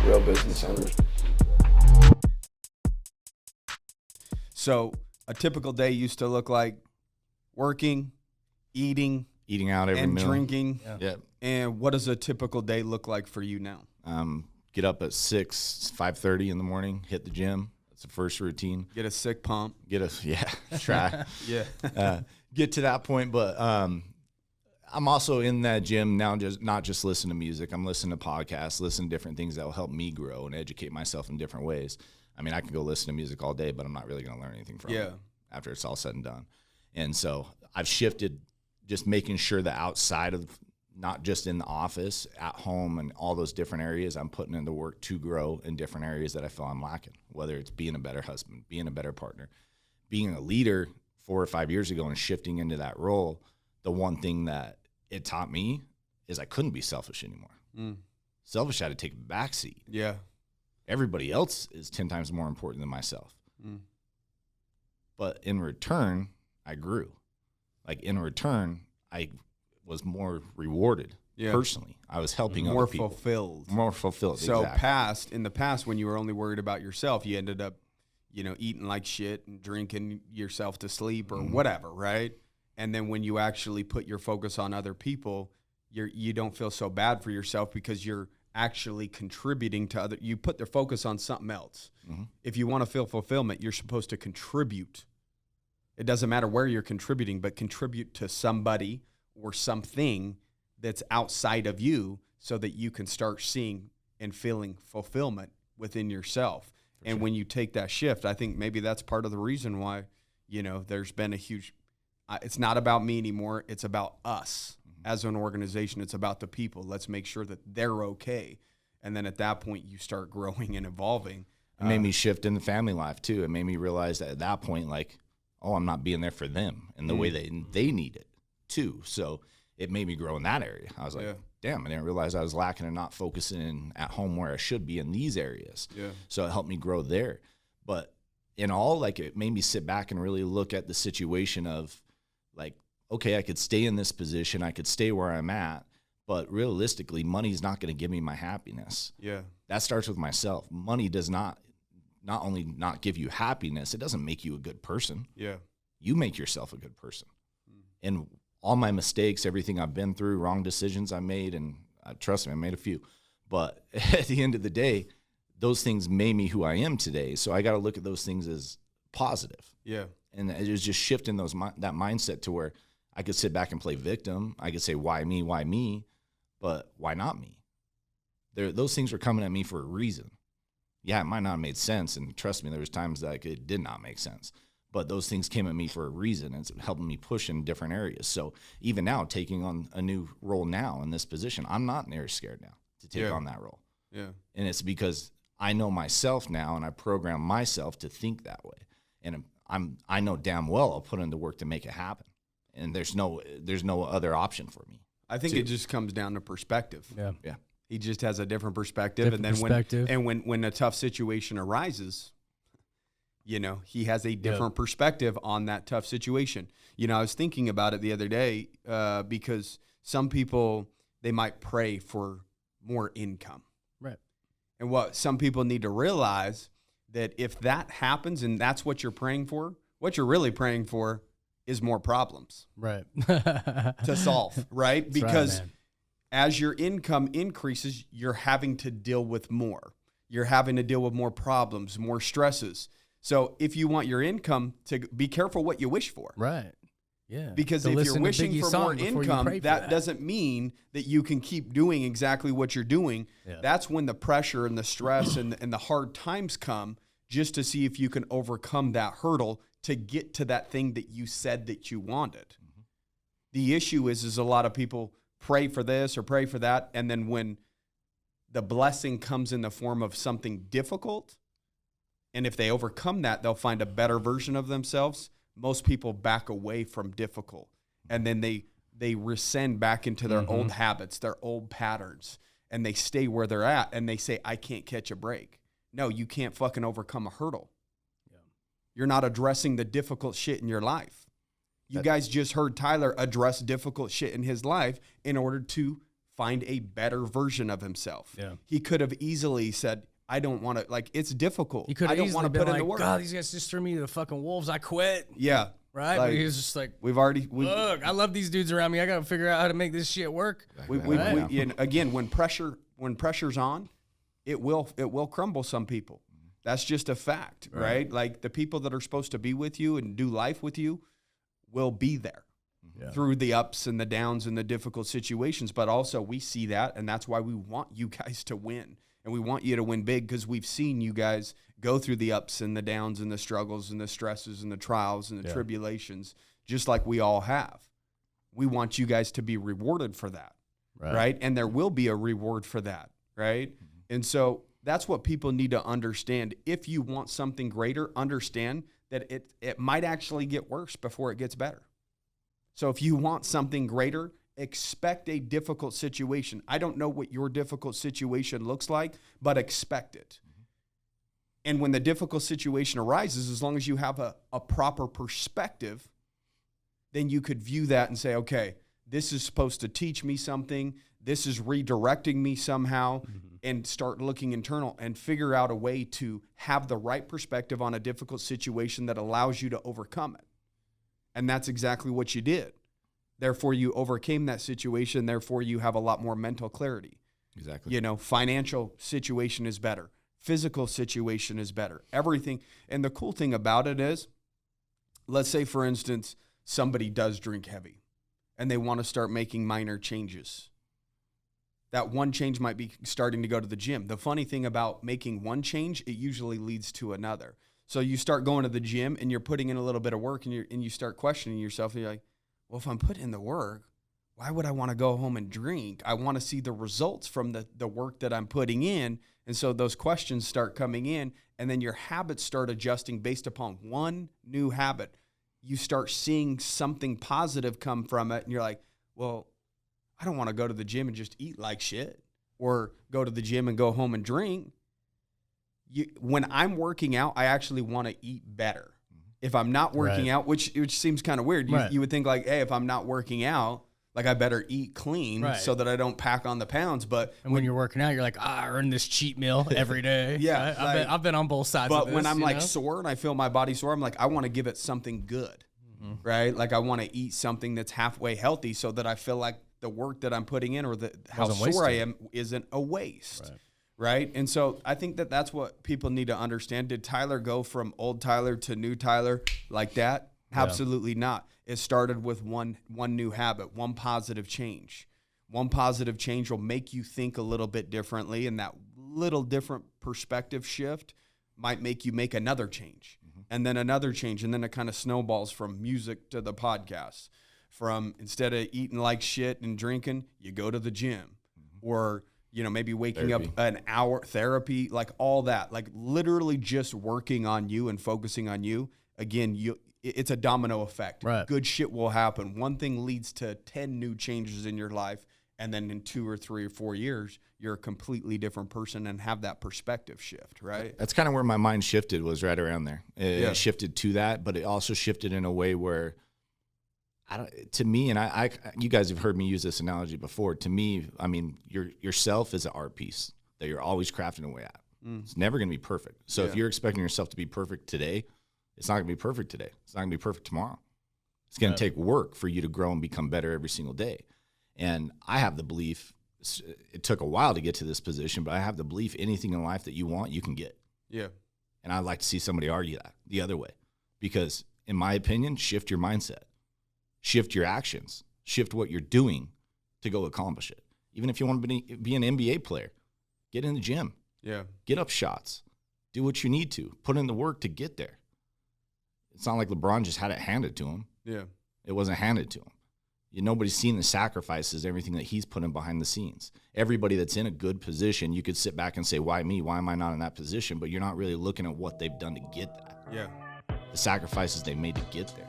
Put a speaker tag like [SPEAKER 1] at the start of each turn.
[SPEAKER 1] real business owners.
[SPEAKER 2] So a typical day used to look like working, eating
[SPEAKER 3] out every
[SPEAKER 2] and
[SPEAKER 3] meal.
[SPEAKER 2] drinking.
[SPEAKER 3] Yeah.
[SPEAKER 2] And what does a typical day look like for you now?
[SPEAKER 3] Get up at 5:30 in the morning, hit the gym. That's the first routine.
[SPEAKER 2] Get a sick pump.
[SPEAKER 3] Try.
[SPEAKER 2] Yeah.
[SPEAKER 3] Get to that point, but I'm also in that gym now, just not just listen to music. I'm listening to podcasts, listen to different things that will help me grow and educate myself in different ways. I mean, I can go listen to music all day, but I'm not really going to learn anything from it after it's all said and done. And so I've shifted, just making sure that outside of, not just in the office, at home, and all those different areas, I'm putting in the work to grow in different areas that I feel I'm lacking, whether it's being a better husband, being a better partner, being a leader 4 or 5 years ago and shifting into that role. The one thing that it taught me is I couldn't be selfish anymore. Selfish had to take a backseat.
[SPEAKER 2] Yeah.
[SPEAKER 3] Everybody else is 10 times more important than myself. But in return, I grew. Like in return, I was more rewarded personally. I was helping other people. More fulfilled.
[SPEAKER 2] So
[SPEAKER 3] exactly.
[SPEAKER 2] in the past, when you were only worried about yourself, you ended up, eating like shit and drinking yourself to sleep or whatever, right? And then when you actually put your focus on other people, you don't feel so bad for yourself because you're actually contributing to other. You put the focus on something else. If you want to feel fulfillment, you're supposed to contribute. It doesn't matter where you're contributing, but contribute to somebody or something that's outside of you so that you can start seeing and feeling fulfillment within yourself. And when you take that shift, I think maybe that's part of the reason why, there's been a huge, it's not about me anymore. It's about us as an organization. It's about the people. Let's make sure that they're okay. And then at that point, you start growing and evolving.
[SPEAKER 3] It made me shift in the family life too. It made me realize that at that point, like, oh, I'm not being there for them in the way that they need it too. So it made me grow in that area. I was like, damn, I didn't realize I was lacking and not focusing at home where I should be in these areas.
[SPEAKER 2] Yeah.
[SPEAKER 3] So it helped me grow there. But in all, like, it made me sit back and really look at the situation of, like, okay, I could stay in this position, I could stay where I'm at, but realistically, money's not going to give me my happiness.
[SPEAKER 2] Yeah.
[SPEAKER 3] That starts with myself. Money does not only not give you happiness, it doesn't make you a good person.
[SPEAKER 2] Yeah.
[SPEAKER 3] You make yourself a good person. And all my mistakes, everything I've been through, wrong decisions I made, and trust me, I made a few. But at the end of the day, those things made me who I am today. So I got to look at those things as positive.
[SPEAKER 2] Yeah.
[SPEAKER 3] And it was just shifting that mindset to where I could sit back and play victim. I could say, why me? Why me? But why not me? Those things were coming at me for a reason. Yeah, it might not have made sense. And trust me, there was times that it did not make sense. But those things came at me for a reason. And it's helping me push in different areas. So even now, taking on a new role now in this position, I'm not near scared now to take on that role.
[SPEAKER 2] Yeah.
[SPEAKER 3] And it's because I know myself now, and I program myself to think that way. And I know damn well I'll put in the work to make it happen. And there's no other option for me.
[SPEAKER 2] I think it just comes down to perspective.
[SPEAKER 3] Yeah.
[SPEAKER 2] He just has a different perspective. When a tough situation arises, he has a different perspective on that tough situation. I was thinking about it the other day because some people, they might pray for more income.
[SPEAKER 4] Right.
[SPEAKER 2] And what some people need to realize that if that happens and that's what you're praying for, what you're really praying for is more problems.
[SPEAKER 4] Right.
[SPEAKER 2] to solve, right?
[SPEAKER 4] That's
[SPEAKER 2] Because
[SPEAKER 4] right,
[SPEAKER 2] as your income increases, you're having to deal with more. You're having to deal with more problems, more stresses. So if you want your income to be careful what you wish for.
[SPEAKER 4] Right. Yeah.
[SPEAKER 2] Because
[SPEAKER 4] So
[SPEAKER 2] if
[SPEAKER 4] listen
[SPEAKER 2] you're
[SPEAKER 4] to
[SPEAKER 2] wishing
[SPEAKER 4] Biggie's
[SPEAKER 2] for
[SPEAKER 4] song
[SPEAKER 2] more
[SPEAKER 4] before you
[SPEAKER 2] income,
[SPEAKER 4] pray for
[SPEAKER 2] that
[SPEAKER 4] that.
[SPEAKER 2] doesn't mean that you can keep doing exactly what you're doing.
[SPEAKER 4] Yeah.
[SPEAKER 2] That's when the pressure and the stress and the hard times come, just to see if you can overcome that hurdle to get to that thing that you said that you wanted. The issue is a lot of people pray for this or pray for that, and then when the blessing comes in the form of something difficult, and if they overcome that, they'll find a better version of themselves. Most people back away from difficult, and then they rescind back into their old habits, their old patterns, and they stay where they're at, and they say, I can't catch a break. No, you can't fucking overcome a hurdle. Yeah. You're not addressing the difficult shit in your life. You guys just heard Tyler address difficult shit in his life in order to find a better version of himself.
[SPEAKER 1] Yeah.
[SPEAKER 2] He could have easily said, I don't want to, like, it's difficult.
[SPEAKER 1] He could
[SPEAKER 2] I
[SPEAKER 1] have
[SPEAKER 2] don't
[SPEAKER 1] easily
[SPEAKER 2] want to
[SPEAKER 1] been
[SPEAKER 2] put in
[SPEAKER 1] like,
[SPEAKER 2] the work.
[SPEAKER 1] God, these guys just threw me to the fucking wolves. I quit.
[SPEAKER 2] Yeah.
[SPEAKER 1] Right?
[SPEAKER 2] Like,
[SPEAKER 1] But he was just like, look, I love these dudes around me. I got to figure out how to make this shit work.
[SPEAKER 2] and again, when pressure's on, it will crumble some people. That's just a fact, right? Like the people that are supposed to be with you and do life with you will be there through the ups and the downs and the difficult situations. But also we see that, and that's why we want you guys to win. And we want you to win big because we've seen you guys go through the ups and the downs and the struggles and the stresses and the trials and the tribulations, just like we all have. We want you guys to be rewarded for that, right? And there will be a reward for that, right? And so that's what people need to understand. If you want something greater, understand that it might actually get worse before it gets better. So if you want something greater, expect a difficult situation. I don't know what your difficult situation looks like, but expect it. And when the difficult situation arises, as long as you have a proper perspective, then you could view that and say, okay, this is supposed to teach me something. This is redirecting me somehow, and start looking internal and figure out a way to have the right perspective on a difficult situation that allows you to overcome it. And that's exactly what you did. Therefore, you overcame that situation. Therefore, you have a lot more mental clarity.
[SPEAKER 3] Exactly.
[SPEAKER 2] You know, financial situation is better. Physical situation is better. Everything. And the cool thing about it is, let's say, for instance, somebody does drink heavy and they want to start making minor changes. That one change might be starting to go to the gym. The funny thing about making one change, it usually leads to another. So you start going to the gym and you're putting in a little bit of work, and you start questioning yourself. And you're like, well, if I'm putting in the work, why would I want to go home and drink? I want to see the results from the work that I'm putting in. And so those questions start coming in, and then your habits start adjusting based upon one new habit. You start seeing something positive come from it, and you're like, well, I don't want to go to the gym and just eat like shit, or go to the gym and go home and drink. When I'm working out, I actually want to eat better. If I'm not working out, which seems kind of weird, you would think like, hey, if I'm not working out, like I better eat clean so that I don't pack on the pounds. But
[SPEAKER 1] when you're working out, you're like, I earn this cheat meal every day.
[SPEAKER 2] Right?
[SPEAKER 1] I've been on both sides of this.
[SPEAKER 2] But when I'm like sore and I feel my body sore, I'm like, I want to give it something good, right? Like I want to eat something that's halfway healthy so that I feel like the work that I'm putting in, or how sore I am, isn't a waste. Right. And so I think that's what people need to understand. Did Tyler go from old Tyler to new Tyler like that? Absolutely not. It started with one new habit, one positive change. One positive change will make you think a little bit differently, and that little different perspective shift might make you make another change, and then another change, and then it kind of snowballs from music to the podcast. From instead of eating like shit and drinking, you go to the gym, or maybe waking up an hour, therapy, like all that, like literally just working on you and focusing on you. Again, it's a domino effect.
[SPEAKER 1] Right.
[SPEAKER 2] Good shit will happen. One thing leads to 10 new changes in your life. And then in 2 or 3 or 4 years, you're a completely different person and have that perspective shift, right?
[SPEAKER 3] That's kind of where my mind shifted, was right around there. It shifted to that, but it also shifted in a way where to me, and you guys have heard me use this analogy before. To me, I mean, yourself is an art piece that you're always crafting away at. It's never going to be perfect. So if you're expecting yourself to be perfect today, it's not going to be perfect today. It's not going to be perfect tomorrow. It's going to take work for you to grow and become better every single day. And I have the belief, it took a while to get to this position, but I have the belief anything in life that you want, you can get.
[SPEAKER 2] Yeah.
[SPEAKER 3] And I'd like to see somebody argue that the other way. Because in my opinion, shift your mindset. Shift your actions, shift what you're doing to go accomplish it. Even if you want to be an NBA player, get in the gym.
[SPEAKER 2] Yeah.
[SPEAKER 3] Get up shots. Do what you need to. Put in the work to get there. It's not like LeBron just had it handed to him.
[SPEAKER 2] Yeah.
[SPEAKER 3] It wasn't handed to him. Nobody's seen the sacrifices, everything that he's put in behind the scenes. Everybody that's in a good position, you could sit back and say, why me? Why am I not in that position? But you're not really looking at what they've done to get that.
[SPEAKER 2] Yeah.
[SPEAKER 3] The sacrifices they made to get there.